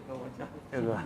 Allah.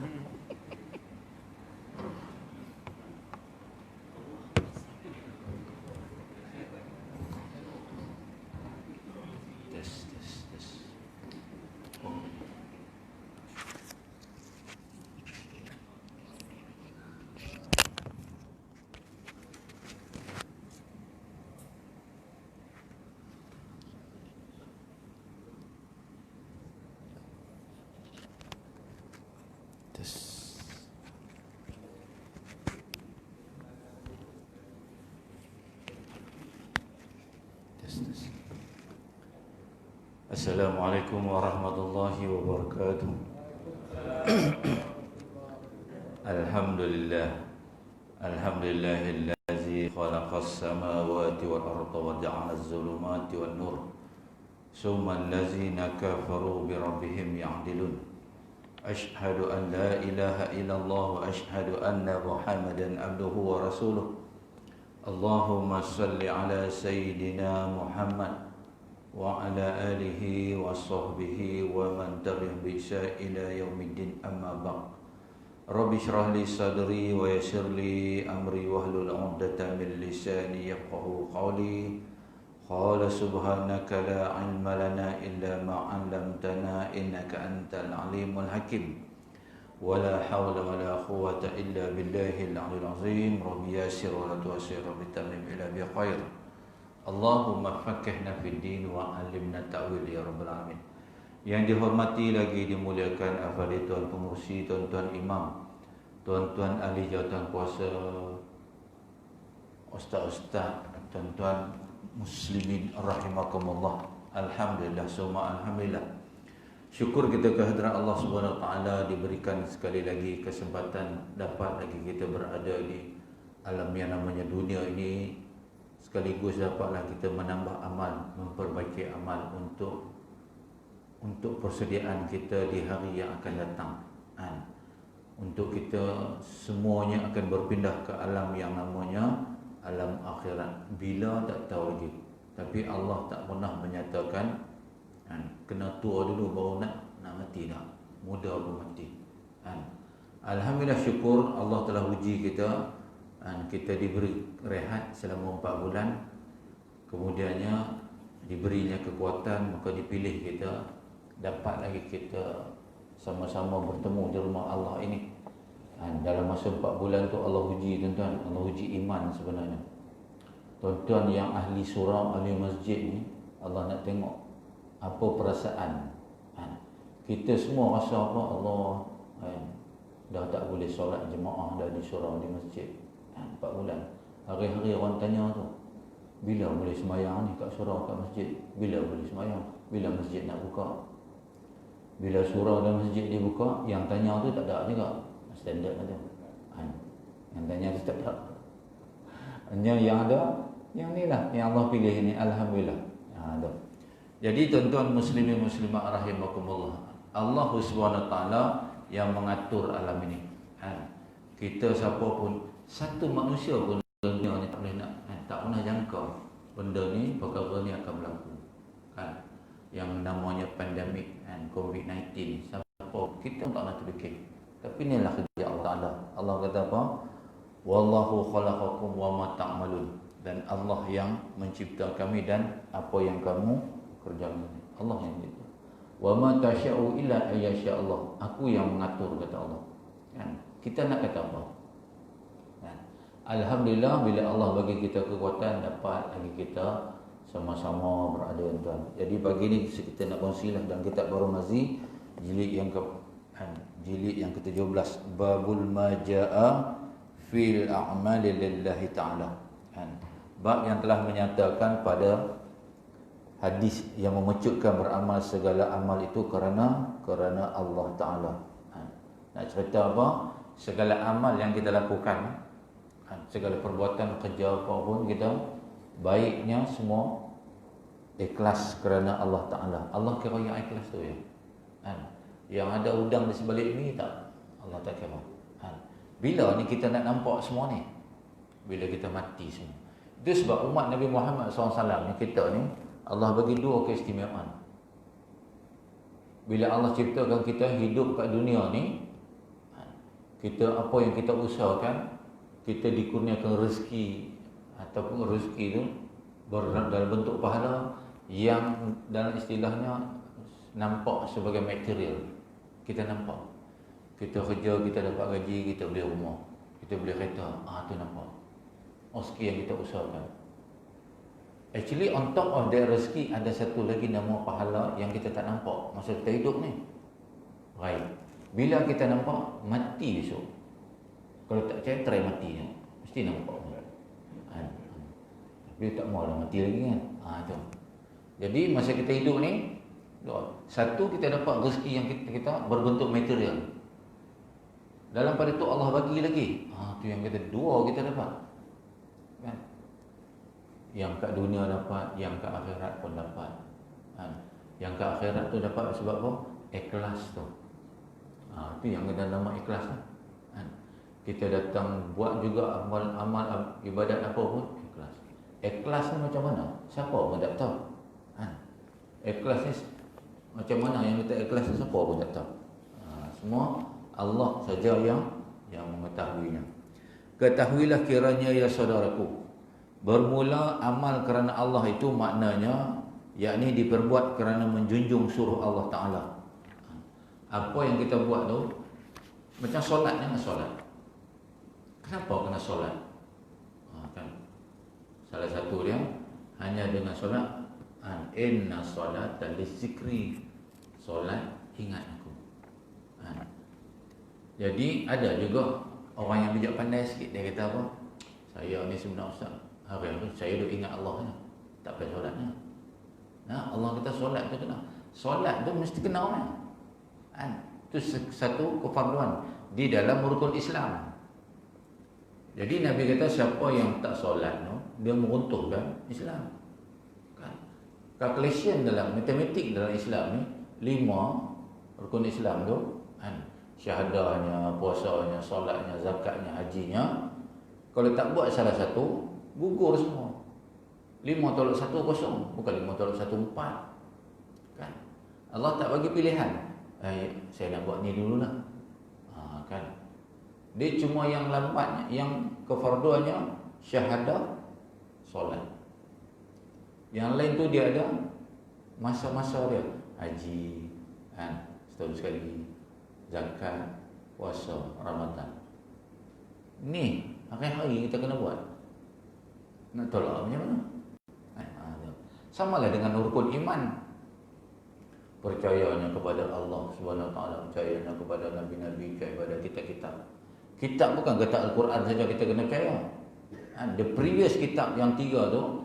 Assalamualaikum warahmatullahi wabarakatuh. Alhamdulillahillazi khalaqas samawati wal arda wa ja'ala az-zulumati wan nur. Summal ladzina kafaru bi rabbihim ya'dilun. Ashhadu an la ilaha illallah wa ashhadu anna Muhammadan abduhu wa rasuluh. Allahumma salli ala sayyidina Muhammad wa ala alihi wa sahbihi wa man tabi'ahum bi ihsan ila yaumiddin, amma ba'd. Rabbi shrah li sadri wa yassir li amri wahlul 'uqdatam min lisani yafqahu qawli. Qala subhanaka la 'ilma lana illa ma 'allamtana innaka antal 'alimul hakim. Wala hawla wala quwwata illa billahil 'aliyyil 'azim. Rabbi yassir wa la tu'assir, rabbi tamim ila bi khair. Allahumma fakihna fid din wa 'allimna ta'wil ya rabbal alamin. Yang dihormati lagi dimuliakan ahli tuan pengurusi, tuan-tuan imam, tuan-tuan ahli jawatan kuasa, ustaz-ustaz, tuan-tuan muslimin rahimakumullah. Alhamdulillah summa alhamdulillah. Syukur kita kehadirat Allah Subhanahu wa taala diberikan sekali lagi kesempatan dapat lagi kita berada di alam yang namanya dunia ini. Sekaligus dapatlah kita menambah amal, memperbaiki amal untuk persediaan kita di hari yang akan datang. Untuk kita semuanya akan berpindah ke alam yang namanya alam akhirat. Bila tak tahu lagi. Tapi Allah tak pernah menyatakan kena tua dulu baru nak mati dah. Muda pun mati. Alhamdulillah, syukur Allah telah uji kita. Kita diberi rehat selama 4 bulan. Kemudiannya diberinya kekuatan, maka dipilih kita dapat lagi kita sama-sama bertemu di rumah Allah ini. Dalam masa 4 bulan tu Allah uji tuan-tuan, Allah uji iman sebenarnya. Tuan-tuan yang ahli surau, ahli masjid ni, Allah nak tengok apa perasaan. Kita semua rasa apa, Allah dah tak boleh solat jemaah dah di surau, di masjid. 4 bulan. Hari-hari orang tanya tu, bila boleh sembahyang ni kat surau, kat masjid? Bila boleh sembahyang? Bila masjid nak buka? Bila surau dan masjid dibuka, yang tanya tu tak ada juga. Standard aja. Yang tanya tu tak ada. Hanya yang ada, yang ni lah, yang Allah pilih ni, alhamdulillah. Jadi tuan-tuan muslimin muslimat rahimakumullah, Allah Subhanahu wa taala yang mengatur alam ini. Kita siapa pun, satu manusia pun dunia ni tak boleh tak pernah jangka benda ni, perkara ni akan berlaku. Yang namanya pandemik COVID-19, siapa kita tak nak terfikir. Tapi inilah kerja Allah Taala. Allah kata apa? Wallahu khalaqakum wa ma ta'malun. Dan Allah yang mencipta kami dan apa yang kamu kerjakan. Allah yang itu. Wa ma tasya'u illa ayyasha Allah. Aku yang mengatur, kata Allah. Kita nak kata apa? Alhamdulillah, bila Allah bagi kita kekuatan, dapat lagi kita sama-sama berada, tuan. Jadi pagi ni kita nak kongsilah dalam kitab Baru Mazi jilid yang ke-17, babul majaa fil a'mali lillahi ta'ala. Bab yang telah menyatakan pada hadis yang memecutkan beramal segala amal itu kerana Allah Ta'ala. Nak cerita apa? Segala amal yang kita lakukan, segala perbuatan kerja apapun kita, baiknya semua ikhlas kerana Allah Ta'ala. Allah kira yang ikhlas tu ya. Yang ada udang di sebalik ni tak, Allah tak kira. Bila ni kita nak nampak semua ni? Bila kita mati semua. Itu sebab umat Nabi Muhammad SAW ni, kita ni, Allah bagi 2 keistimewaan. Bila Allah ciptakan kita hidup kat dunia ni, kita apa yang kita usahakan, kita dikurniakan rezeki ataupun rezeki itu dalam bentuk pahala yang dalam istilahnya nampak sebagai material. Kita nampak, kita kerja, kita dapat gaji, kita beli rumah, kita beli kereta, tu nampak rezeki yang kita usahakan. Actually on top of that rezeki ada satu lagi nama pahala yang kita tak nampak masa kita hidup ni. Right. Bila kita nampak, mati besok. Kalau tak percaya, try mati ni. Mesti nampak. Tapi tak mahu mati lagi kan. Tu. Jadi masa kita hidup ni, satu, kita dapat rezeki yang kita berbentuk material. Dalam pada tu Allah bagi lagi. Tu yang kata dua kita dapat. Kan? Yang kat dunia dapat, yang kat akhirat pun dapat. Yang kat akhirat tu dapat sebab apa? Ikhlas tu. Itu yang ada nama ikhlas lah. Kita datang buat juga amal ibadat apa pun ikhlas. Ikhlas ni macam mana? Siapa pun tak tahu. Ikhlas ni macam mana yang kita ikhlas ni siapa pun tak tahu. Semua Allah saja yang mengetahuinya. Ketahuilah kiranya ya saudaraku, bermula amal kerana Allah itu maknanya yakni diperbuat kerana menjunjung suruh Allah Ta'ala. Apa yang kita buat tu macam solat, jangan solat. Kenapa kena solat? Kan? Salah satu dia hanya dengan solat, inna solata lizikri, solat ingat aku. Jadi ada juga orang yang bijak pandai sikit, dia kata apa? Saya ni sebenarnya Ustaz, hari-hari saya duk ingat Allah ni, tak payah solatnya. Allah kata solat tu kena. Solat tu mesti kena orang. Itu satu kefarduan di dalam rukun Islam. Jadi Nabi kata siapa yang tak solat tu, dia meruntuhkan Islam. Kan? Calculation dalam matematik dalam Islam ni 5 rukun Islam tu, syahadahnya, puasanya, solatnya, zakatnya, hajinya. Kalau tak buat salah satu, gugur semua. 5 tolak 1 kosong, bukan 5 tolak 1 4. Kan? Allah tak bagi pilihan. Saya nak buat ni dululah. Kan? Dia cuma yang lambatnya, yang kefarduannya syahadah, solat. Yang lain tu dia ada masa-masa dia. Haji, setahun sekali, zakat, puasa, Ramadan. Ni hari-hari kita kena buat. Nak tolak macam mana? Samalah dengan rukun iman. Percayanya kepada Allah Subhanahu Wa Taala, percayanya kepada nabi-nabi, kepada kitab-kitab. Kitab bukan kata Al-Quran saja kita kena percaya. The previous kitab yang 3 tu,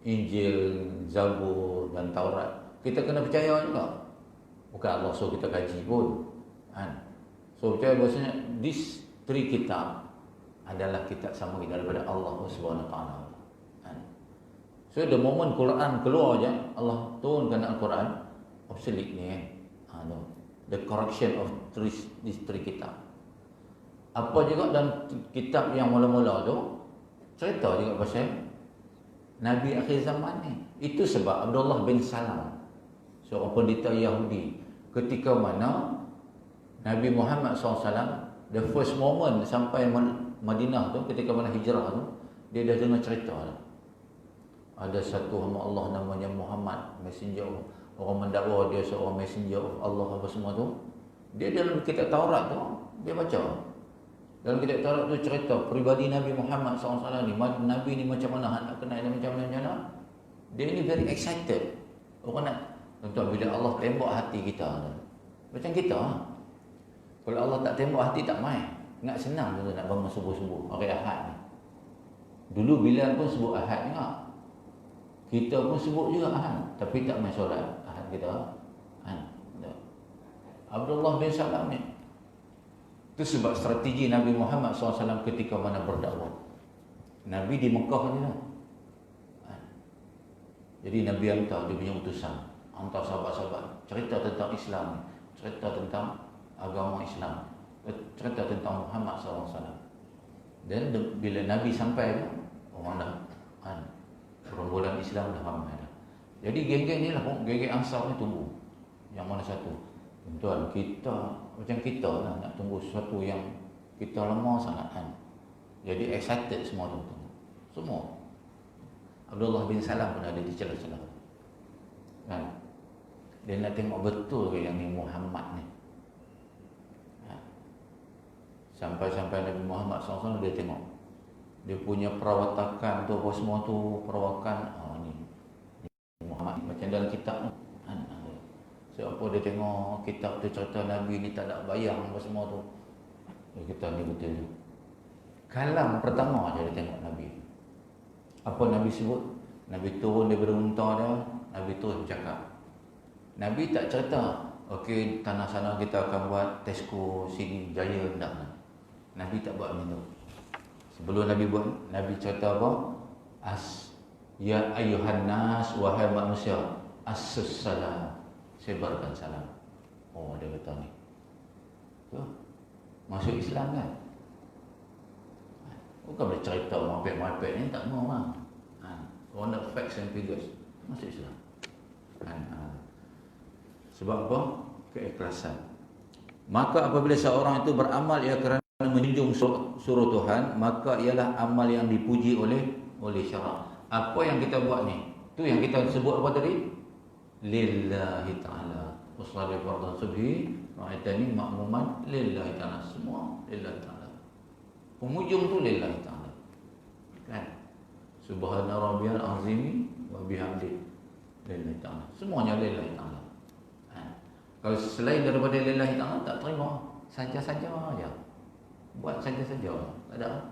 Injil, Zabur dan Taurat, kita kena percaya juga. Bukan Allah suruh kita kaji pun. So percaya bahasanya these 3 kitab adalah kitab summary daripada Allah Subhanahu Wa Taala. So the moment Quran keluar je, Allah turunkan Al-Quran, obsolete ni kan. The correction of these 3 kitab. Apa juga dalam kitab yang mula-mula tu cerita juga pasal Nabi akhir zaman ni. Itu sebab Abdullah bin Salam, seorang pendeta Yahudi, ketika mana Nabi Muhammad SAW, the first moment sampai Madinah tu, ketika mana hijrah tu, dia dah dengar cerita lah. Ada satu hamba Allah namanya Muhammad, messenger, orang mendakwa dia seorang messenger of Allah apa semua tu. Dia dalam kitab Taurat tu, dia baca. Dalam kitab Taurat tu cerita peribadi Nabi Muhammad SAW ni, Nabi ni macam mana, nak kenal dia macam mana. Dia ni very excited. Orang nak, tentu bila Allah tembak hati kita, macam kita. Kalau Allah tak tembak hati tak main. Ingat senang tu nak bangun subuh-subuh hari Ahad ni. Dulu Bilal pun sebut Ahad juga. Kita pun sebut juga Ahad, tapi tak main solat Ahad kita. Abdullah bin Salam ni, itu sebab strategi Nabi Muhammad SAW ketika mana berdakwah. Nabi di Mekah ni lah. Jadi Nabi hantar dia punya utusan, hantar sahabat-sahabat, cerita tentang Islam, cerita tentang agama Islam, cerita tentang Muhammad SAW. Dan bila Nabi sampai, orang dah perombolan Islam dah ramai dah. Jadi geng-geng ni lah, geng-geng Ansar ni tumbuh. Yang mana satu? Tuan, kita macam kita lah nak tunggu sesuatu yang kita lama sangat kan. Jadi excited semua tuan-tuan. Semua. Abdullah bin Salam pun ada di celah-celah. Kan? Dia nak tengok betul ke yang ni Muhammad ni. Kan? Sampai-sampai Nabi Muhammad SAW dia tengok. Dia punya perawatakan tu apa semua tu, perawakan ni Muhammad macam dalam kitab tu. Kan? Siapa dia tengok kitab tu cerita Nabi ni tak ada bayang apa semua tu. Dia kata ni betul tu. Kalam pertama je dia tengok Nabi. Apa Nabi sebut? Nabi turun daripada unta dia, Nabi terus bercakap. Nabi tak cerita, okey tanah sana kita akan buat Tesco sini jaya tak. Nabi tak buat macam tu. Sebelum Nabi buat, Nabi cerita apa? Ya ayuhan nas, wahai manusia, as-salam. Sebarkan salam. Oh, dia kata ni. Tu. Masuk Islam kan? Bukan boleh cerita mapek-mapek ni, tak mau lah. Orang nak facts and figures. Masuk Islam. Sebab apa? Keikhlasan. Maka apabila seorang itu beramal ia kerana menjunjung suruh Tuhan, maka ialah amal yang dipuji oleh syarak. Apa yang kita buat ni? Tu yang kita sebut apa tadi? Lillahi ta'ala. Usali fardhan subhi ra'aitani ma'muman lillahi ta'ala. Semua lillahi ta'ala. Penghujung tu lillahi ta'ala. Kan? Subhana rabbiyal azimi wa bihamdi lillahi ta'ala. Semuanya lillahi ta'ala. Kalau selain daripada lillahi ta'ala tak terima, saja-saja aja. Buat saja-saja. Tak ada.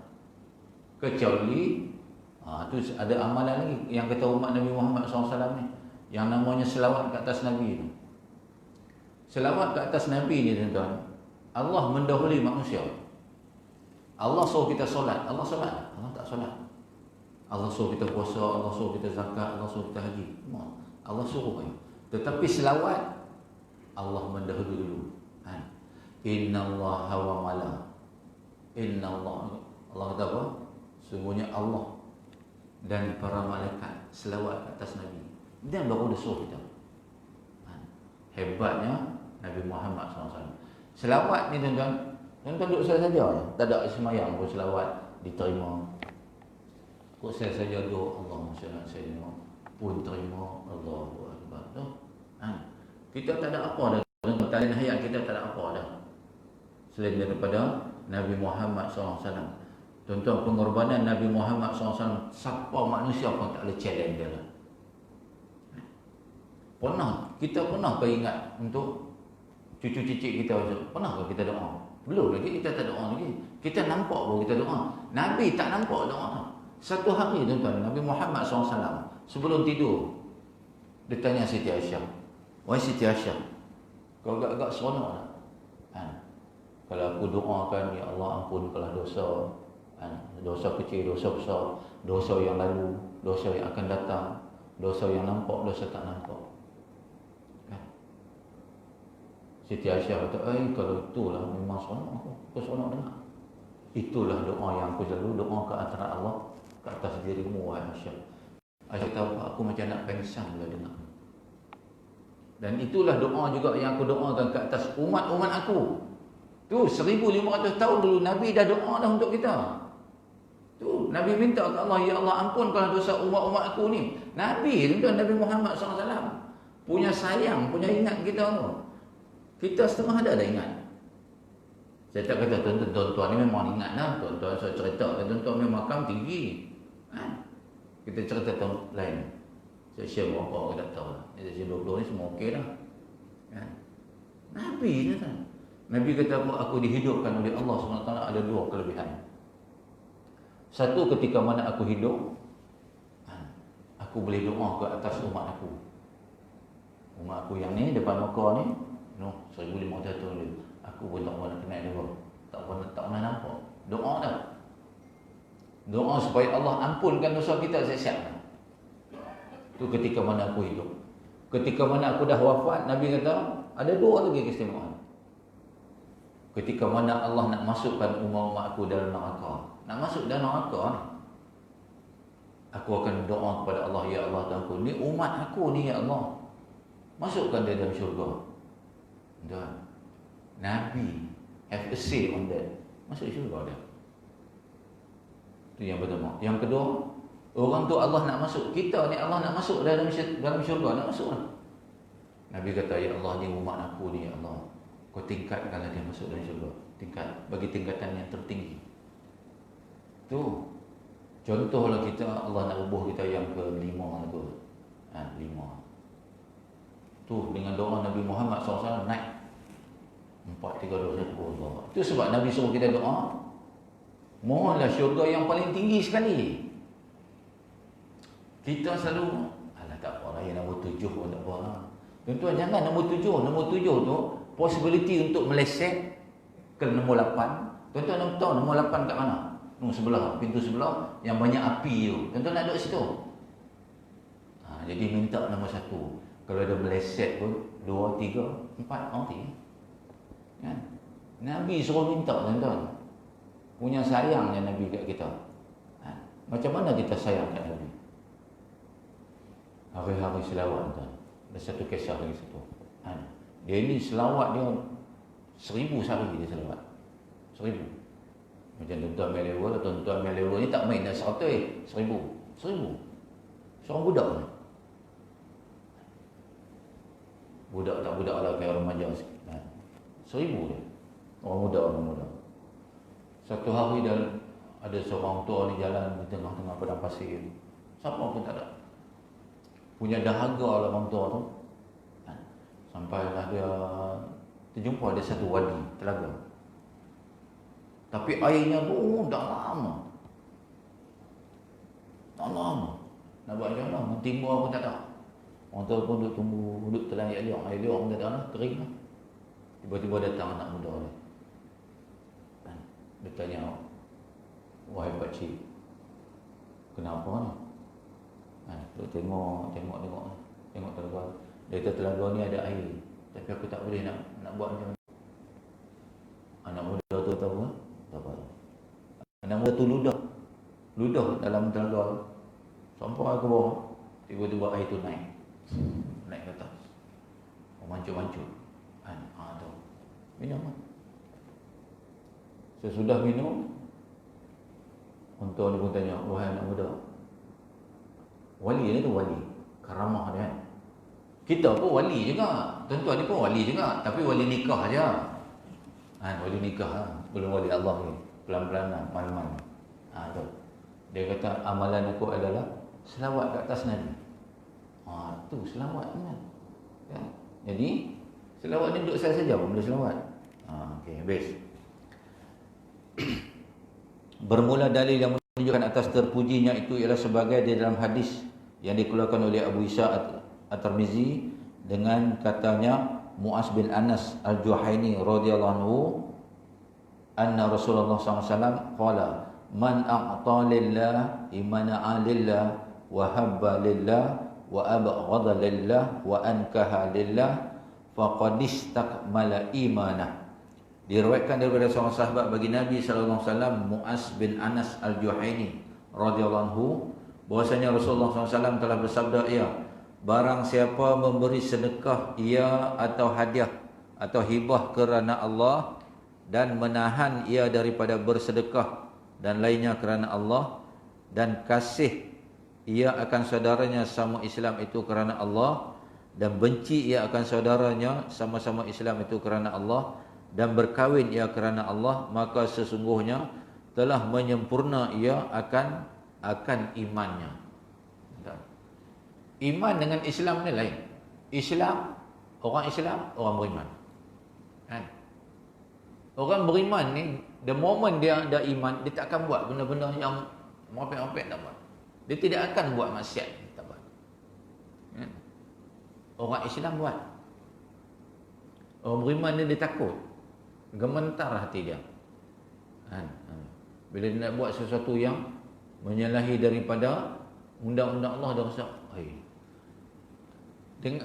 Kecuali tu ada amalan lagi yang kata umat Nabi Muhammad SAW ni, yang namanya selawat ke atas Nabi ni. Selawat ke atas Nabi ni tuan-tuan, Allah mendahului manusia. Allah suruh kita solat, Allah solat, Allah tak solat. Allah suruh kita puasa, Allah suruh kita zakat, Allah suruh kita haji. Allah suruh kan. Tetapi selawat Allah mendahului dulu. Innallaha wa mala. Innallah. Allah kata apa? Sungguhnya Allah dan para malaikat selawat ke atas Nabi. Dan baru dia suruh kita. Hebatnya Nabi Muhammad SAW. Selawat ni tuan-tuan, tuan-tuan duduk saja tak ada semayang pun selawat diterima. Kok saya saja duduk Allahumma salli ala sayyidina pun terima. Allahu akbar. Kita tak ada apa dah. Talian hayat kita tak ada apa dah. Selain daripada Nabi Muhammad SAW. Tuan-tuan, pengorbanan Nabi Muhammad SAW, siapa manusia pun tak boleh challenge dia lah. Kita pernah ke ingat untuk cucu-cicit kita? Pernah ke kita doa? Belum lagi, kita tak doa lagi. Kita nampak baru kita doa. Nabi tak nampak doa. Satu hari tuan-tuan, Nabi Muhammad SAW sebelum tidur, dia tanya Siti Aisyah, wahai Siti Aisyah, kau agak-agak seronok tak? Kalau aku doakan, ya Allah ampunkanlah dosa, dosa kecil, dosa besar, dosa yang lalu, dosa yang akan datang, dosa yang nampak, dosa tak nampak. Siti Aisyah kata, kalau itulah memang seronok aku seronok dengar. Itulah doa yang aku selalu doa ke antara Allah ke atas dirimu, wahai Aisyah. Aisyah tahu aku macam nak pengsan bila dengar. Dan itulah doa juga yang aku doakan ke atas umat-umat aku. Tu 1500 tahun dulu Nabi dah doa dah untuk kita. Tu Nabi minta ke Allah, ya Allah ampunkanlah dosa umat-umat aku ni. Nabi tuan Nabi Muhammad SAW punya sayang, punya ingat kita tu. Kita setengah ada ingat. Saya tak kata tuan-tuan ni memang ingat lah. Tuan-tuan saya cerita, tuan-tuan memang makam tinggi. Kita cerita tahun lain. Saya share berapa orang tak tahu lah. Saya 20 ni semua okey dah. Nabi ni kan. Nabi kata aku dihidupkan oleh Allah SWT ada dua kelebihan. Satu, ketika mana aku hidup, aku boleh doa ke atas umat aku. Umat aku yang ni depan Mekah ni, 1500 tahun dulu. Aku pun tak pernah kenal dia. Tak pernah nampak. Doa dah. Doa supaya Allah ampunkan dosa kita, saya siap. Itu ketika mana aku hidup. Ketika mana aku dah wafat, Nabi kata ada dua lagi keistimewaan. Ketika mana Allah nak masukkan umat-umat aku dalam neraka. Nak masuk dalam neraka, aku akan doa kepada Allah, ya Allah Tuhanku, ni umat aku ni ya Allah, masukkan dia dalam syurga. Tuan, Nabi have a say on that. Masuk syurga dia. Itu yang pertama. Yang kedua, orang tu Allah nak masuk. Kita ni Allah nak masuk dalam syurga, nak masuk lah. Nabi kata, ya Allah, ni umat aku ni, ya Allah, kau tingkatkanlah dia masuk dalam syurga. Tingkat, bagi tingkatan yang tertinggi. Tu contohlah kita, Allah nak bubuh kita yang kelima tu. 5. Tu dengan doa Nabi Muhammad SAW naik 4, 3, 2, 1 Allah. Itu sebab Nabi suruh kita doa, mohonlah syurga yang paling tinggi sekali. Kita selalu, alah tak apa lah, yang nombor 7 pun tak apa lah. Tuan-tuan, jangan nombor 7. Nombor 7 tu possibility untuk meleset ke nombor 8. Tuan-tuan nak tahu nombor 8 kat mana? Nombor sebelah, pintu sebelah yang banyak api tu. Tuan-tuan nak duduk situ. Jadi minta nombor 1. Kalau ada meleset pun 2, 3, 4 orang kan? Nabi suruh minta, tuan-tuan. Punya sayangnya Nabi kat kita. Macam mana kita sayang kat Nabi? Hari-hari selawat, tuan. Ada satu kisah lagi satu. Dia ni selawat dia 1000 sehari dia selawat. 1000. Macam tuan-tuan Melewa, tuan-tuan Melewa ni tak main dah 100, 1000. 1000. Seorang budak ni. Budak tak budak lah, kayak remaja sikit. 1000 dia. Orang muda. Satu hari dah ada seorang tua ni jalan di tengah-tengah padang pasir. Siapa pun tak ada. Punya dahaga lah orang tua tu. Sampailah dia terjumpa ada satu wadi, telaga. Tapi airnya tu dalam. Dalam. Nak buat macam mana? Timbul pun tak ada. Orang tua pun duduk tunggu, duduk telan air liang. Air liang pun tak ada lah, kering lah. Tiba-tiba datang anak muda ni. Dia tanya, wahai pakcik, kenapa ni? Dia tengok telaga. Dia kata telaga ni ada air, tapi aku tak boleh nak buat macam ni. Anak muda tu tahu kan? Tak apa. Anak muda tu ludah dalam telaga tu. Sampai ke bawah, tiba-tiba air tu naik ke atas. Mancur-mancur. Tu. Minum lah. Sesudah minum, orang tua ni pun tanya, wahai anak muda, wali ni tu wali, karamah dia kan. Kita pun wali juga, tuan-tuan ni pun wali juga, tapi wali nikah aja. Wali nikah lah, sebelum wali Allah ni, pelan-pelan lah, mal-mal. Tu. Dia kata, amalan aku adalah selawat kat atas Nabi. Tu selawat kan. Ya. Jadi selawat ni duduk saja pun boleh selawat. Okey, habis. Bermula dalil yang menunjukkan atas terpujinya itu ialah sebagai di dalam hadis yang dikeluarkan oleh Abu Isa At-Tirmizi dengan katanya Mu'az bin Anas Al-Juhaini radhiyallahu anhu, anna Rasulullah SAW qala, man a'ta lillah imana'a lillah wa habba lillah wa abghadha lillah wa ankaha lillah faqad istakmala imanah. Diriwayatkan daripada seorang sahabat bagi Nabi sallallahu alaihi wasallam, Mu'az bin Anas Al-Juhaini radhiyallahu anhu, bahwasanya Rasulullah SAW telah bersabda, barang siapa memberi sedekah ia atau hadiah atau hibah kerana Allah dan menahan ia daripada bersedekah dan lainnya kerana Allah, dan kasih ia akan saudaranya sama Islam itu kerana Allah, dan benci ia akan saudaranya sama-sama Islam itu kerana Allah, dan berkahwin ia kerana Allah, maka sesungguhnya telah menyempurna ia akan imannya. Iman dengan Islam ni lain. Islam, orang beriman. Kan? Orang beriman ni, the moment dia ada iman, dia tak akan buat benda-benda yang merepek-repek, tak buat. Dia tidak akan buat maksiat, tak buat. Kan? Orang Islam buat. Orang beriman ni dia takut. Gementar hati dia. Bila dia nak buat sesuatu yang menyalahi daripada undang-undang Allah, dia rasa,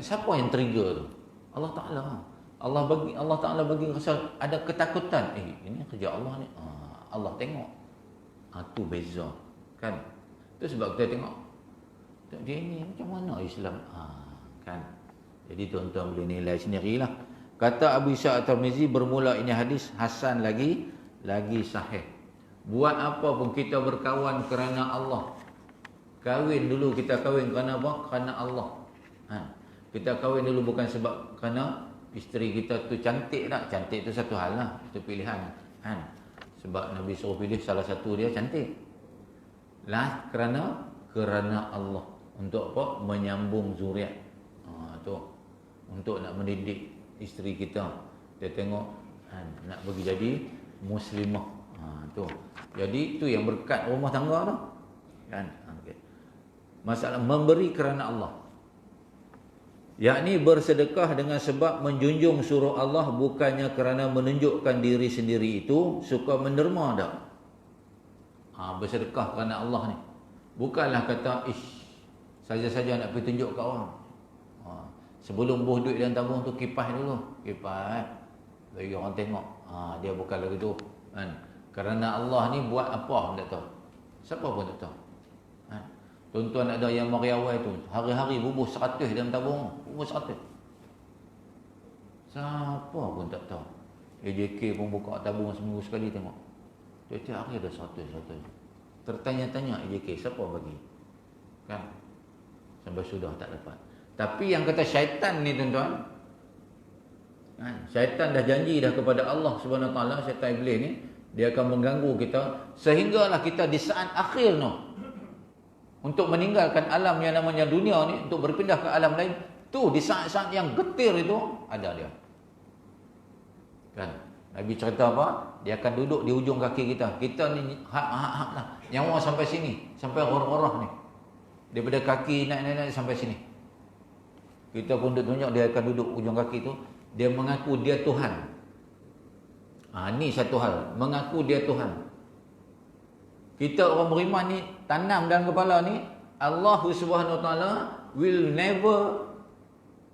siapa yang trigger tu? Allah Ta'ala. Allah Ta'ala bagi rasa ada ketakutan. Ini kerja Allah ni. Allah tengok. Tu beza. Kan? Itu sebab kita tengok, dia ni macam mana Islam? Kan? Jadi tuan-tuan boleh nilai sendirilah. Kata Abu Ishaq At-Tirmizi, bermula ini hadis hasan lagi sahih. Buat apa pun kita berkawan kerana Allah. Kahwin dulu kita kahwin kerana apa? Kerana Allah. Kita kahwin dulu bukan sebab kerana isteri kita tu cantik tak? Cantik tu satu hal lah, itu pilihan. Sebab Nabi suruh pilih salah satu dia cantik. Lah kerana Allah. Untuk apa? Menyambung zuriat. Tu. Untuk nak mendidik isteri kita. Dia tengok nak bagi jadi muslimah. Tu. Jadi tu yang berkat rumah tangga tu. Kan? Okay. Masalah memberi kerana Allah. Yakni bersedekah dengan sebab menjunjung suruh Allah, bukannya kerana menunjukkan diri sendiri itu suka menderma tak. Bersedekah kerana Allah ni. Bukanlah kata saja-saja nak pergi tunjuk kat orang. Sebelum buh duit dalam tabung tu kipas dulu. Kipas bagi orang tengok. Dia bukan lagi tu. Kan? Kerana Allah ni buat apa tak tahu. Siapa pun tak tahu. Tuan-tuan ada yang mariawai tu hari-hari bubuh 100 dalam tabung. Bubuh 100. Siapa pun tak tahu. AJK pun buka tabung seminggu sekali tengok. Tiap-tiap hari ada 100. Tertanya-tanya AJK siapa bagi. Kan? Sampai sudah tak dapat. Tapi yang kata syaitan ni tuan-tuan, syaitan dah janji dah kepada Allah Subhanahu Wa Taala, syaitan iblis ni, dia akan mengganggu kita sehinggalah kita di saat akhir tu untuk meninggalkan alam yang namanya dunia ni untuk berpindah ke alam lain, tu di saat-saat yang getir itu ada dia. Kan? Nabi cerita apa? Dia akan duduk di ujung kaki kita. Kita ni hak lah. Nyawa sampai sini, sampai roh-roh ni. Daripada kaki naik sampai sini. Kita pun tunjuk dia akan duduk ujung kaki tu, dia mengaku dia Tuhan. Ni satu hal, mengaku dia Tuhan. Kita orang beriman ni tanam dalam kepala ni, Allah Subhanahu Wa Taala will never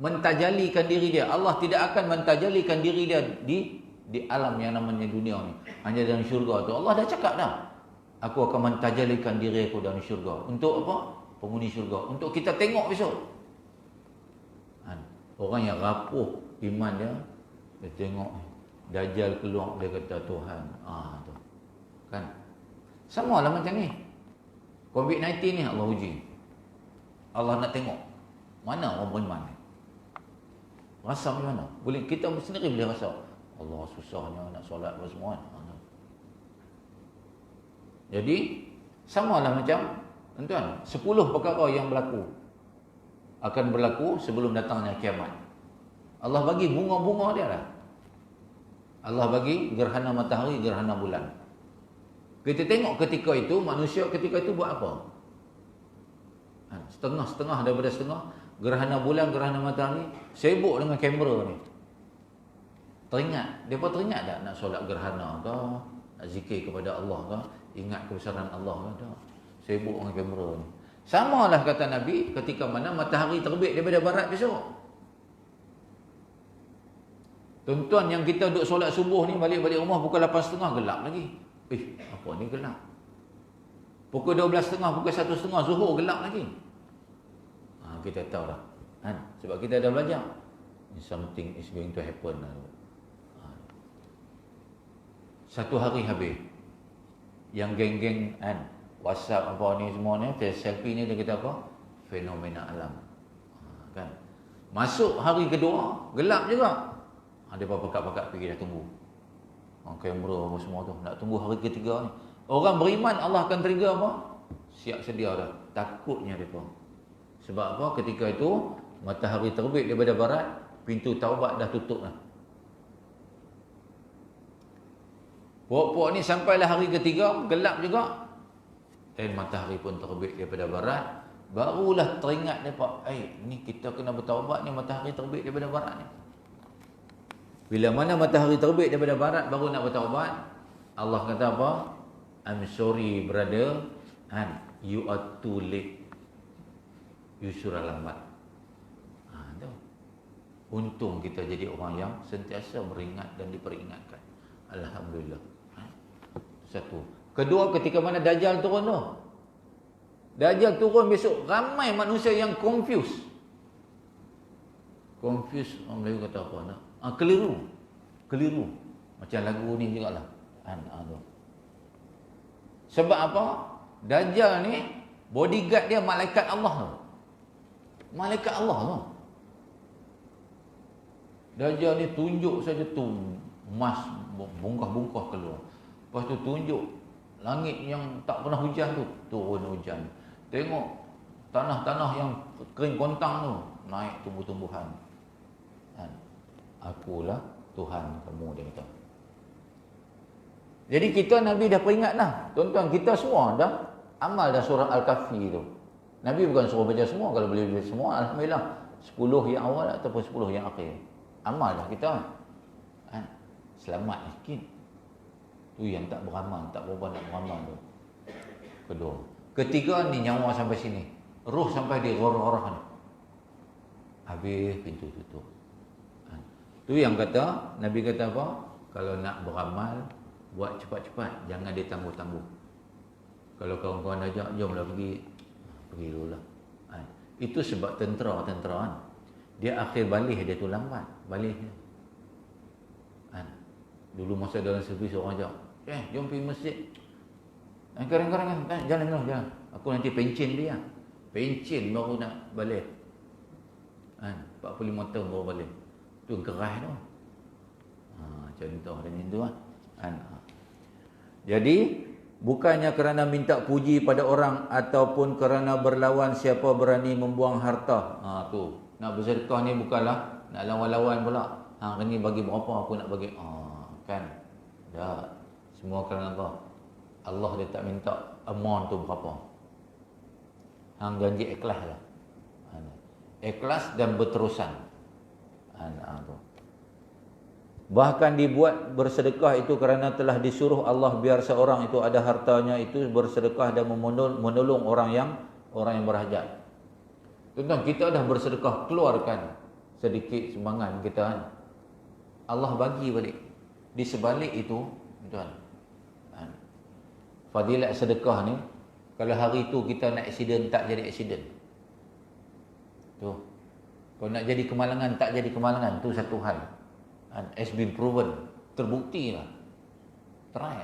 mentajalikan diri dia. Allah tidak akan mentajalikan diri dia di alam yang namanya dunia ni. Hanya dalam syurga tu. Allah dah cakap dah. Aku akan mentajalikan diri aku dalam syurga. Untuk apa? Penghuni syurga. Untuk kita tengok besok. Orang yang rapuh iman dia tengok Dajjal keluar, dia kata Tuhan. Tu. Kan? Sama lah macam ni. COVID-19 ni Allah uji. Allah nak tengok mana orang beriman ni. Rasa macam mana? Boleh, kita sendiri boleh rasa. Allah susahnya nak solat apa semua. Jadi sama lah macam tuan-tuan, 10 perkara yang akan berlaku sebelum datangnya kiamat. Allah bagi bunga-bunga dia lah. Allah bagi gerhana matahari, gerhana bulan. Kita tengok ketika itu, manusia ketika itu buat apa? Setengah-setengah daripada setengah, gerhana bulan, gerhana matahari, sibuk dengan kamera ni. Mereka teringat tak nak solat gerhana ke? Nak zikir kepada Allah ke? Ingat kebesaran Allah ke? Sibuk dengan kamera ni. Sama lah kata Nabi ketika mana matahari terbit daripada barat besok. Tuan-tuan yang kita duduk solat subuh ni balik-balik rumah pukul 8.30 gelap lagi. Apa ni gelap? Pukul 12.30, pukul 1.30 zuhur gelap lagi. Kita tahu dah. Sebab kita dah belajar. Something is going to happen. Satu hari habis. Yang geng-geng WhatsApp apa ni semua ni, selfie ni dia kata apa? Fenomena alam. Kan? Masuk hari kedua, gelap juga. Ada pakat-pakat pergi dah tunggu. Kamera apa semua tu. Nak tunggu hari ketiga ni. Orang beriman Allah akan trigger apa? Siap sedia dah. Takutnya mereka. Sebab apa? Ketika itu, matahari terbit daripada barat, pintu taubat dah tutup dah. Puak-puak ni sampailah hari ketiga, gelap juga. Dan matahari pun terbit daripada barat. Barulah teringat mereka, ni kita kena bertaubat ni, matahari terbit daripada barat ni. Bila mana matahari terbit daripada barat, baru nak bertaubat. Allah kata apa? I'm sorry brother, you are too late. You surah lambat. Untung kita jadi orang yang sentiasa beringat dan diperingatkan. Alhamdulillah. Satu. Kedua, ketika mana Dajjal turun tu. Dajjal turun besok, ramai manusia yang confused. Confused, orang Melayu kata apa nak? Keliru. Macam lagu ni jugalah. Tu. Sebab apa? Dajjal ni bodyguard dia malaikat Allah tu. Malaikat Allah tu. Dajjal ni tunjuk saja tu emas bungkah-bungkah keluar. Lepas tu tunjuk langit yang tak pernah hujan tu turun hujan. Tengok tanah-tanah yang kering kontang tu naik tumbuh-tumbuhan. Akulah Tuhan kamu, dia kata. Jadi kita Nabi dah peringat dah. Tuan-tuan, kita semua dah amal dah surah Al-Kahfi tu. Nabi bukan suruh baca semua. Kalau boleh baca semua, alhamdulillah. 10 yang awal ataupun 10 yang akhir. Amal dah kita. Selamat sikit. Tu yang tak beramal, tak berubah nak beramal tu. Kedua. Ketiga ni nyawa sampai sini. Ruh sampai di roh-roh ni. Habis pintu tutup. Tu yang kata, Nabi kata apa? Kalau nak beramal, buat cepat-cepat, jangan ditangguh-tangguh. Kalau kawan-kawan ajak, jomlah pergi dulu lah. Itu sebab tentera kan. Dia akhir balik dia tu lambat. Balik dia. Dulu masa dalam servis orang ajak, jom pergi masjid. Kadang-kadang jalan. Aku nanti pencin dia. Pencin baru nak balik. 45 tahun baru balik. Tu gerah tu. Contoh dan itu Jadi bukannya kerana minta puji pada orang ataupun kerana berlawan siapa berani membuang harta. Tu. Nak bersedekah ni bukanlah nak lawan-lawan pula. Hari ni bagi berapa aku nak bagi. Kan. Dah. Semua kerana apa? Allah dia tak minta amount tu berapa. Hang janji ikhlas lah. Ikhlas dan berterusan. Tu. Bahkan dibuat bersedekah itu kerana telah disuruh Allah biar seorang itu ada hartanya itu bersedekah dan menolong orang yang berhajat. Tuan-tuan, kita dah bersedekah, keluarkan sedikit sumbangan kita kan. Allah bagi balik. Di sebalik itu, tuan, fadilat sedekah ni, kalau hari tu kita nak aksiden, tak jadi aksiden. Tu. Kalau nak jadi kemalangan, tak jadi kemalangan, tu satu hal. Has been proven, terbukti lah. Try.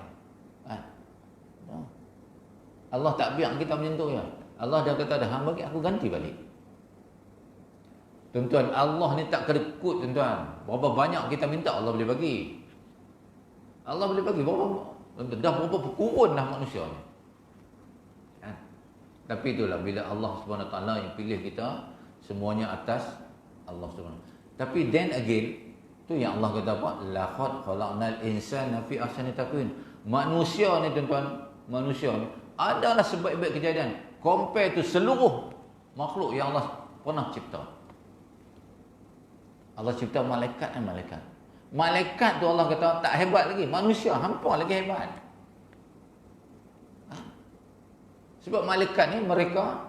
Allah tak biar kita macam tu ya. Allah dah kata dah, hang bagi aku ganti balik. Tuan-tuan, Allah ni tak kedekut tuan-tuan. Berapa banyak kita minta Allah boleh bagi. Allah boleh bagi dah berapa kurun dah manusia ni. Tapi itulah bila Allah Subhanahu Taala yang pilih kita, semuanya atas Allah Subhanahu. Tapi then again, tu yang Allah kata apa? Laqad khalaqnal insana fi ahsani taqwim. Manusia ni tuan-tuan, manusia ni adalah sebaik-baik kejadian compare tu seluruh makhluk yang Allah pernah cipta. Allah cipta malaikat dan malaikat. Malaikat tu Allah kata tak hebat lagi, manusia hampa lagi hebat. Sebab malaikat ni mereka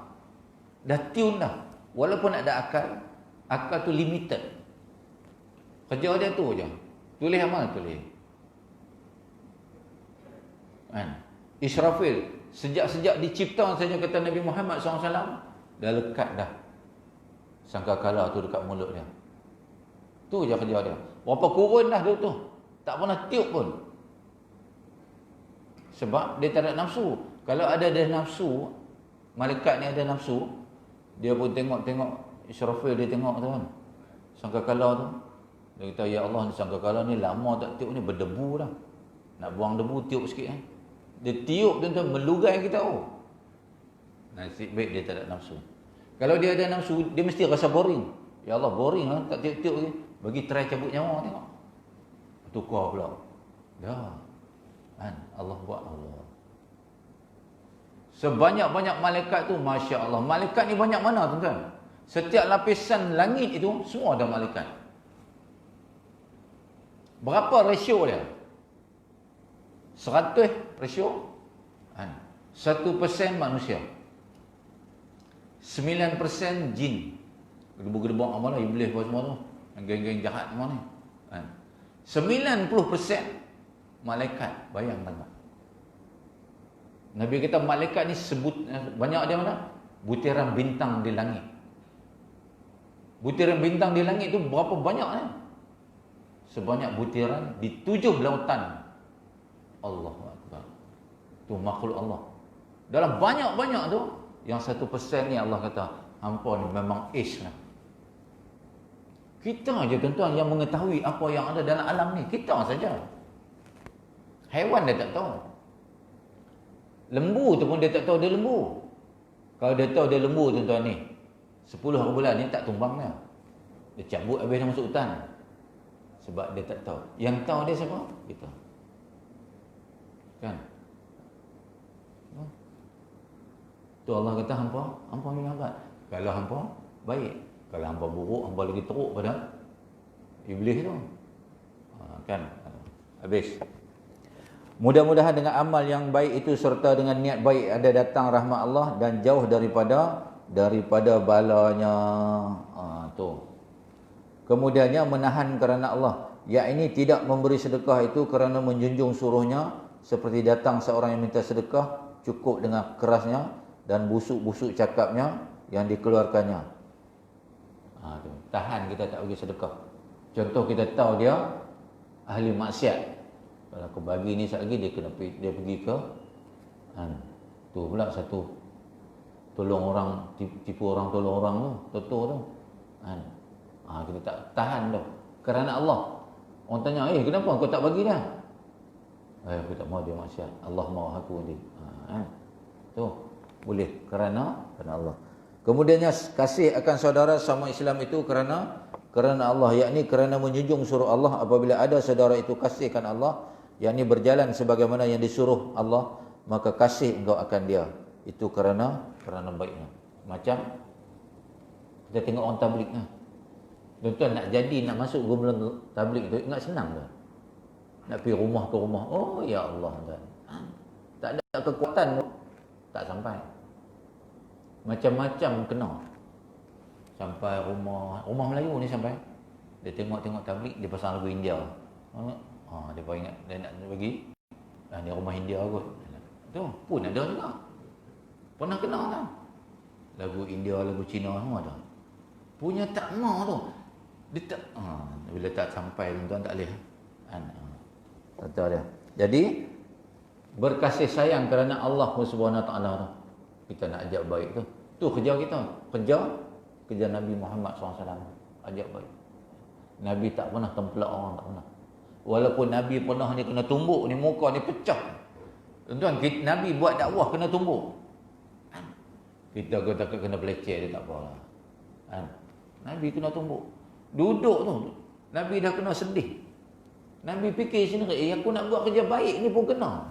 dah tune dah. Walaupun ada akal tu limited. Kerja dia tu je. Tulis amal, tulis. Israfil, sejak dicipta saja kata Nabi Muhammad SAW, dah lekat dah sangkakala tu dekat mulut dia. Tu je kerja dia. Berapa kurun dah dia tu. Tak pernah tiup pun. Sebab dia tak ada nafsu. Kalau ada dia nafsu, malaikat ni ada nafsu, dia pun tengok Israfil, dia tengok tu kan. Sangkakala tu. Dia kata, ya Allah, sangkakala ni lama tak tiup ni, berdebu dah. Nak buang debu, tiup sikit kan. Dia tiup tuan-tuan, melugai kita. Nasib baik dia tak ada nafsu. Kalau dia ada nafsu, dia mesti rasa boring. Ya Allah, boring lah, tak tiup-tiup lagi. Bagi try cabut nyawa, tengok. Tukar pula. Dah. Allah buat Allah. Sebanyak-banyak malaikat tu, Masya Allah. Malaikat ni banyak mana tuan-tuan? Setiap lapisan langit itu, semua ada malaikat. Berapa rasio dia? 100 rasio 1% manusia, 9% jin. Gedebuk-gedebuk apa lah, iblis apa semua tu, geng-geng jahat semua ni. 90% malaikat. Bayangkan. Nabi kata malaikat ni banyak dia mana? Butiran bintang di langit. Butiran bintang di langit tu berapa banyak ni? sebanyak butiran di 7 lautan. Allahu Akbar. Tu makhluk Allah. Dalam banyak-banyak tu, yang 1% ni Allah kata, hampa ni memang ace lah. Kita je tuan-tuan yang mengetahui apa yang ada dalam alam ni. Kita saja. Haiwan dia tak tahu. Lembu tu pun dia tak tahu dia lembu. Kalau dia tahu dia lembu tuan-tuan ni, 10 hari bulan ni tak tumbang dia. Dia cabut habis dia masuk hutan. Sebab dia tak tahu. Yang tahu dia siapa? Kita. Kan? Tu Allah kata hampa ni hebat. Kalau hampa baik, kalau hampa buruk, hampa lagi teruk pada iblis tu. Kan? Habis. Mudah-mudahan dengan amal yang baik itu serta dengan niat baik ada datang rahmat Allah dan jauh daripada balanya. Tu. Kemudiannya menahan kerana Allah. Yakni tidak memberi sedekah itu kerana menjunjung suruhnya, seperti datang seorang yang minta sedekah cukup dengan kerasnya dan busuk-busuk cakapnya yang dikeluarkannya. Tu. Tahan kita tak bagi sedekah. Contoh kita tahu dia ahli maksiat. Kalau aku bagi ni sekejap lagi dia pergi ke tu pula satu tolong orang, tipu orang tolong orang tu, tu. Kita tak tahan tu. Kerana Allah. Orang tanya, kenapa kau tak bagi dia? Aku tak mau dia maksiat. Allah mau aku dia. Tu boleh kerana Allah. Kemudiannya kasih akan saudara sama Islam itu kerana Allah, yakni kerana menjunjung suruh Allah. Apabila ada saudara itu kasihkan Allah, yakni berjalan sebagaimana yang disuruh Allah, maka kasih engkau akan dia. Itu kerana baiknya. Macam kita tengok orang tabligh lah. Tuan-tuan nak masuk kumpulan tabligh tu ingat senang ke? Nak pergi rumah ke rumah. Oh ya Allah, tuan. Tak ada kekuatan tu, tak sampai. Macam-macam kena. Sampai rumah Melayu ni sampai. Dia tengok tabligh, dia pasang lagu India. Dia pun ingat dia nak bagi. Ni rumah India kot. Tu pun ada juga. Pernah kena tak? Lagu India, lagu Cina semua ada. Punya tak mau tu. Dia tak bila tak sampai tuan-tuan tak boleh. Kata dia. Jadi berkasih sayang kerana Allah Subhanahu Wa Taala tu. Kita nak ajak baik tu. Tu kerja kita. Kerja Nabi Muhammad SAW. Ajak baik. Nabi tak pernah tempelak orang, tak pernah. Walaupun Nabi pernah ni kena tumbuk ni, muka ni pecah. Tuan-tuan, Nabi buat dakwah kena tumbuk. Kita takut kena peleceh dia tak apalah. Nabi kena tumbuk. Duduk tu, Nabi dah kena sedih. Nabi fikir sendiri, aku nak buat kerja baik ni pun kena.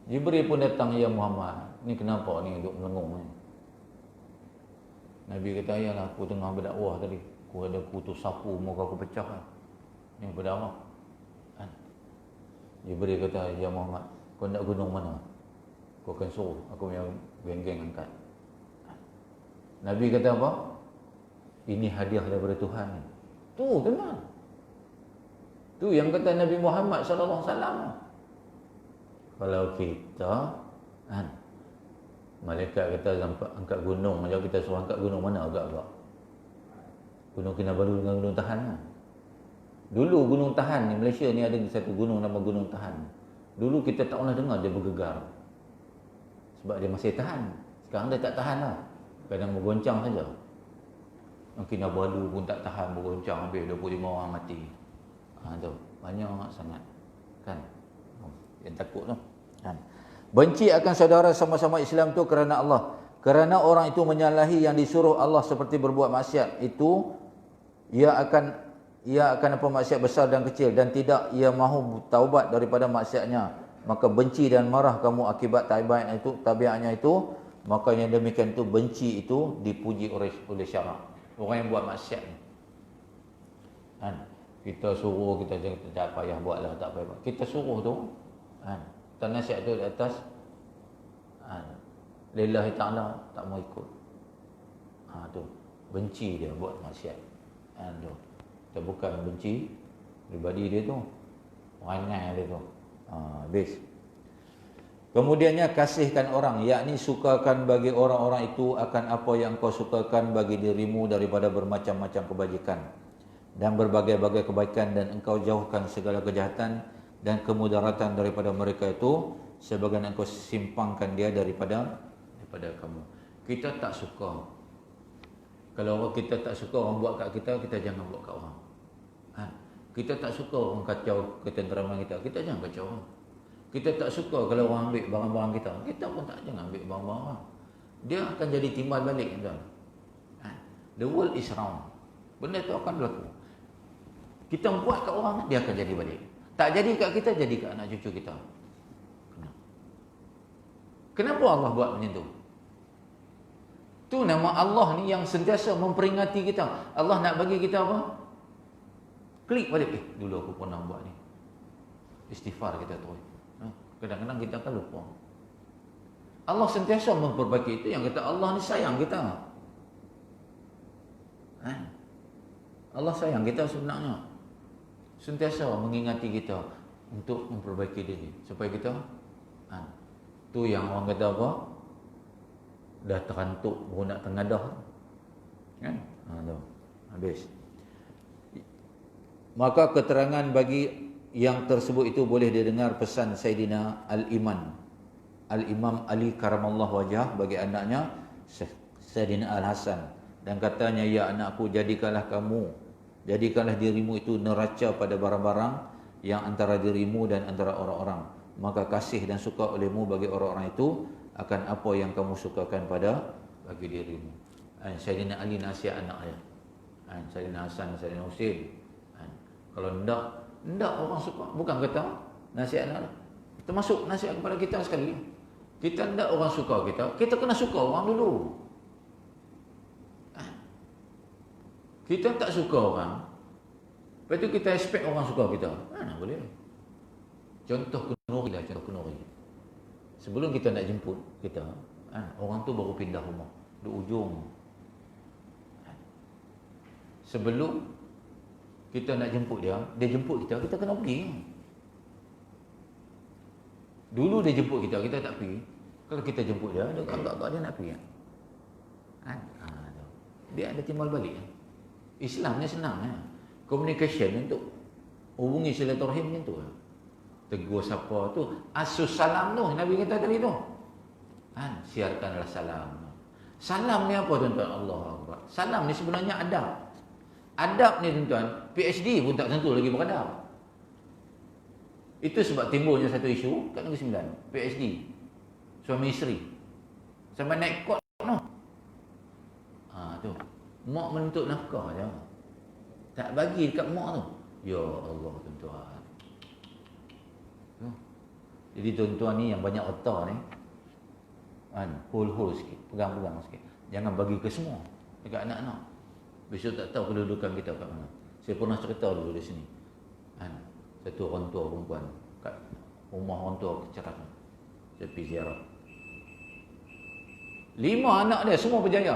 Jibril pun datang, ya Muhammad, ni kenapa ni duduk melengung ni? Nabi kata, yalah aku tengah berdakwah tadi. Aku ada kutu sapu, muka aku pecah kan. Ni berdarah. Jibril kata, ya Muhammad, kau nak gunung mana? Kau akan suruh aku punya geng-geng angkat. Nabi kata apa? Ini hadiah daripada Tuhan. Tu kenal. Tu yang kata Nabi Muhammad sallallahu alaihi wasallam. Kalau kita malaikat kata angkat gunung, macam kita suruh angkat gunung mana agak-agak. Gunung Kinabalu dengan Gunung Tahan. Dulu Gunung Tahan ni, Malaysia ni ada satu gunung nama Gunung Tahan. Dulu kita tak pernah dengar dia bergegar. Sebab dia masih tahan. Sekarang dia tak tahan lah. Kadang bergoncang saja. Kinabalu pun tak tahan, bergoncang habis 25 orang mati. Tu banyak sangat. Kan? Yang takut tu. Benci akan saudara sama-sama Islam tu kerana Allah. Kerana orang itu menyalahi yang disuruh Allah seperti berbuat maksiat. Itu ia akan apa maksiat besar dan kecil dan tidak ia mahu taubat daripada maksiatnya. Maka benci dan marah kamu akibat tabiatnya itu. Maka yang demikian itu, benci itu dipuji oleh syarak. Orang yang buat maksiat ni. Kita suruh, kita tak payah buatlah, tak payah buat. Kita suruh tu, tak nasihat tu di atas, lillahi ta'ala, tak mau ikut. Tu, benci dia buat maksiat. Tu, kita bukan benci pribadi dia tu, perangai dia tu. Habis. Kemudiannya kasihkan orang, yakni sukakan bagi orang-orang itu akan apa yang kau sukakan bagi dirimu daripada bermacam-macam kebajikan dan berbagai-bagai kebaikan, dan engkau jauhkan segala kejahatan dan kemudaratan daripada mereka itu, sebagaimana engkau simpangkan dia daripada kamu. Kita tak suka. Kalau kita tak suka orang buat kat kita, kita jangan buat kat orang. Kita tak suka orang kacau ketenteraman kita, kita jangan kacau orang. Kita tak suka kalau orang ambil barang-barang kita, kita pun tak jangan ambil barang-barang orang. Dia akan jadi timbal balik, tuan. The world is round. Benda tu akan berlaku. Kita buat kat orang, dia akan jadi balik. Tak jadi kat kita, jadi kat anak cucu kita. Kenapa Allah buat macam tu? Tu nama Allah ni yang sentiasa memperingati kita. Allah nak bagi kita apa? Klik balik. Dulu aku pernah buat ni. Istighfar kita tu. Kadang-kadang kita akan lupa. Allah sentiasa memperbaiki. Itu yang kata Allah ni sayang kita. Allah sayang kita sebenarnya. Sentiasa mengingati kita untuk memperbaiki diri. Supaya kita tu yang orang kata apa? Dah terantuk baru nak tengadah. Kan? Tu. Habis. Maka keterangan bagi yang tersebut itu boleh didengar pesan Sayyidina Al-Imam Ali karamallahu wajah bagi anaknya Sayyidina Al-Hasan, dan katanya, ya anakku, jadikanlah dirimu itu neraca pada barang-barang yang antara dirimu dan antara orang-orang, maka kasih dan suka olehmu bagi orang-orang itu akan apa yang kamu sukakan bagi dirimu. Sayyidina Ali nasihat anak dia. Sayyidina Hasan, Sayyidina Husin. Kalau tidak orang suka, bukan kata nasihat anak. Termasuk nasihat kepada kita sekali. Kita tidak orang suka kita kena suka orang dulu. Kita tak suka orang, lepas tu kita expect orang suka kita. Mana boleh. Contoh Kenuri lah, contoh Kenuri. Sebelum kita nak jemput kita, orang tu baru pindah rumah di ujung. Sebelum kita nak jemput dia jemput kita kena pergi. Dulu dia jemput kita tak pergi. Kalau kita jemput dia agak-agak dia nak pergi. Dia ada timbal balik. Islam ni senang. Communication untuk hubungi silaturahim macam tu. Tegur siapa tu, asus salam tu, Nabi kata tadi tu. Siarkanlah salam. Salam ni apa tuan-tuan? Allah Akbar. Salam ni sebenarnya adab. Adab ni tuan-tuan, PhD pun tak tentu lagi beradab. Itu sebab timbulnya satu isu kat Negeri Sembilan, PhD, suami isteri, sampai naik court no. Tu, mak menuntut nafkah je, tak bagi dekat mak tu. Ya Allah tuan-tuan. Jadi tuan-tuan ni yang banyak otak ni, hold sikit, pegang-pegang sikit. Jangan bagi ke semua dekat anak-anak. Besok tak tahu kedudukan kita kat mana. Saya pernah cerita dulu di sini. Satu orang tua perempuan kat rumah orang tua Cerak. Saya pergi ziarah. 5 anak dia semua berjaya.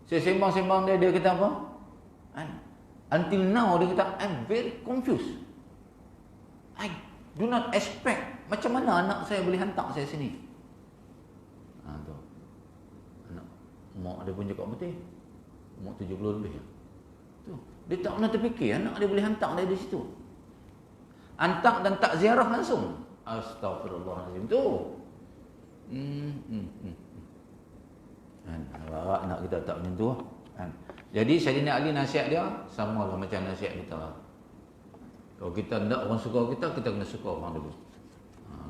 Saya sembang-sembang dia kata apa? Until now dia kata, I'm very confused. I do not expect. Macam mana anak saya boleh hantar saya sini? Tu. Anak mak dia pun cakap betul. Umur 70 lebih. Tu. Dia tak pernah terfikir anak dia boleh hantar dia di situ. Hantar dan tak ziarah langsung. Astagfirullahaladzim tu. Anak kita tak macam tu. Jadi Sayyidina Ali nasihat dia samalah macam nasihat kita. Kalau kita tak orang suka kita kena suka orang dulu.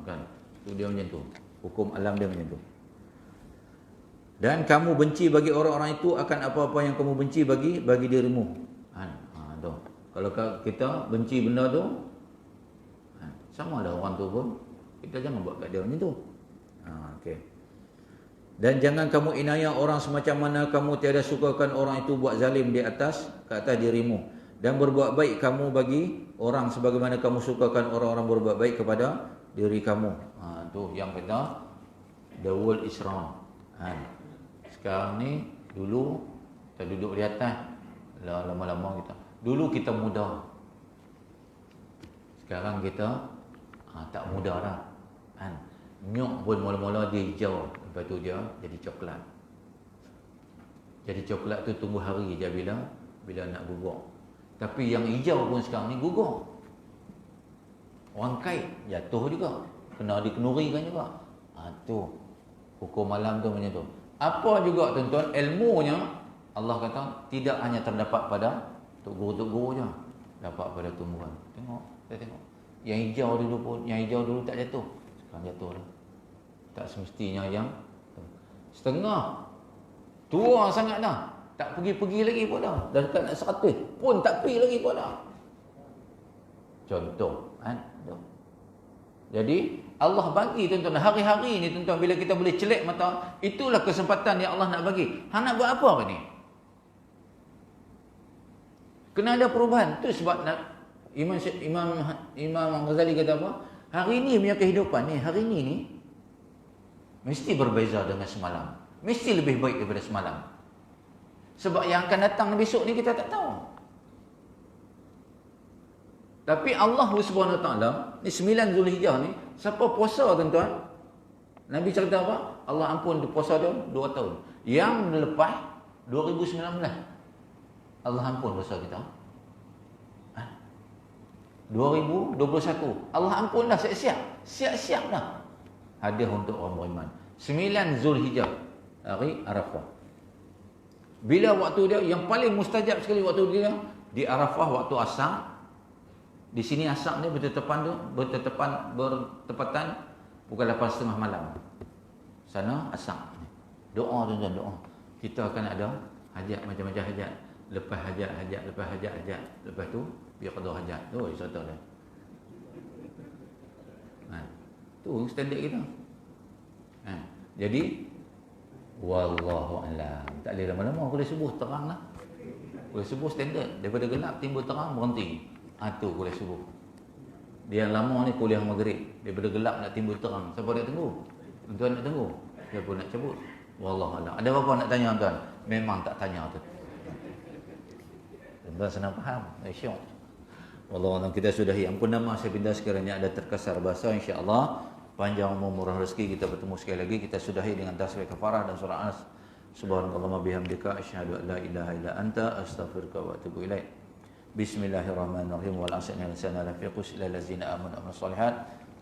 Kan? Tu dia macam tu. Hukum alam dia macam tu. Dan kamu benci bagi orang-orang itu akan apa-apa yang kamu benci bagi dirimu. Tu. Kalau kita benci benda tu, sama lah orang tu pun, kita jangan buat kat dia macam tu. Okay. Dan jangan kamu inayah orang semacam mana kamu tiada sukakan orang itu buat zalim ke atas dirimu. Dan berbuat baik kamu bagi orang sebagaimana kamu sukakan orang-orang berbuat baik kepada diri kamu. Tu yang kata, the world is round. Sekarang ni, dulu kita duduk di atas, lama-lama kita. Dulu kita muda. Sekarang kita tak muda dah. Nyok pun mula-mula dia hijau, lepas tu dia jadi coklat. Jadi coklat tu tumbuh hari je bila nak gugur. Tapi yang hijau pun sekarang ni gugur. Orang kait jatuh juga, kena dikenurikan juga. Tu hukum malam tu macam tu. Apa juga tuan-tuan, ilmunya Allah kata tidak hanya terdapat pada tok guru je, dapat pada tumbuhan. Tengok, kita tengok. Yang hijau dulu tak jatuh, sekarang jatuh dah. Tak semestinya yang setengah tua sangat dah, tak pergi-pergi lagi pun dah. Dah dekat nak 100 pun tak pergi lagi pun dah. Contoh kan. Jadi Allah bagi tuan-tuan hari-hari ni tuan-tuan, bila kita boleh celak mata, itulah kesempatan yang Allah nak bagi. Hang nak buat apa ni? Kena ada perubahan. Tu sebab Imam Ghazali kata apa? Hari ni punya kehidupan ni, hari ni mesti berbeza dengan semalam. Mesti lebih baik daripada semalam. Sebab yang akan datang besok ni kita tak tahu. Tapi Allah Subhanahu Wa Taala ni 9 Zulhijjah ni, siapa puasa tuan-tuan, Nabi cerita apa? Allah ampun puasa dia 2 tahun. Yang lepas 2019 Allah ampun puasa kita. 2021 Allah ampun dah, siap-siap dah. Hadiah untuk orang beriman. 9 Zulhijjah, hari Arafah. Bila waktu dia yang paling mustajab sekali, waktu dia di Arafah, waktu asar. Di sini asar ni bertepatan pukul 8.30 malam. Sana asar. Doa tuan-tuan, doa. Kita akan ada hajat, macam-macam hajat. Lepas hajat. Lepas tu biar qada hajat. Tu contoh dia. Tu standard kita. Jadi wallahu alam. Tak boleh lama-lama, kuliah subuh terang lah. Kuliah subuh standard, daripada gelap timbul terang berhenti. Tu kuliah subuh. Dia yang lama ni kuliah maghrib, daripada gelap nak timbul terang. Siapa nak tunggu? Tuan nak tunggu. Siapa nak cabut? Wallahu alam. Ada apa-apa nak tanya tuan? Memang tak tanya tu. Tuan senang faham. Syok. Wallahu alam. Kita sudahi. Ampun nama saya pindah sekiranya ada terkasar bahasa, insya-Allah panjang umur murah rezeki kita bertemu sekali lagi. Kita sudahi dengan tasbih kafarah dan surah Anas. Subhanallah bihamdika asyhadu an la ilaha illa anta astaghfiruka wa atubu ilaik. Bismillahirrahmanirrahim. Wal 'asri innal insana lafi khusr illa allazina amanu wa amilus solihat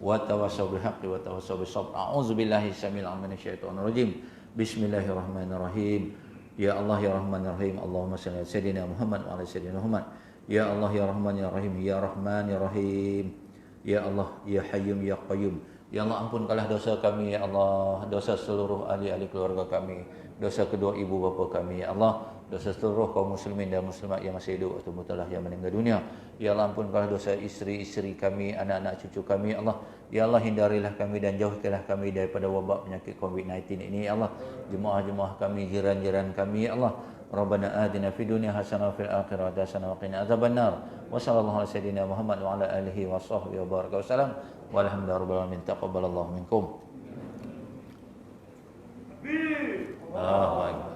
wa tawassaw bil haqqi wa tawassaw bis sabr. A'udzubillahi samil 'alim minasyaitonir rajim. Bismillahirrahmanirrahim. Ya Allah ya Rahman ya Rahim. Allahumma shalli ala sayidina Muhammad wa ala sayidina Muhammad. Ya Allah ya Rahman ya Rahim. Ya Rahman ya Rahim. Ya Allah ya Hayyum ya Qayyum. Ya Allah ampunkanlah dosa kami ya Allah, dosa seluruh ahli-ahli keluarga kami, dosa kedua ibu bapa kami ya Allah, dosa seluruh kaum muslimin dan muslimat yang masih hidup atau mutalah yang meninggal dunia. Ya Allah ampunkanlah dosa isteri-isteri kami, anak-anak cucu kami ya Allah. Ya Allah hindarilah kami dan jauhkanlah kami daripada wabak penyakit COVID-19 ini ya Allah. Jemaah-jemaah kami, jiran-jiran kami ya Allah. Rabbana atina fid dunya hasanah wa fil akhirati hasanah wa qina adzabannar. Wa sallallahu ala sayidina Muhammad wa ala alihi wa sahbihi wa baraka wasallam. Walhamdulillahirabbil alamin. Taqabbalallahu minkum. Allahu akbar.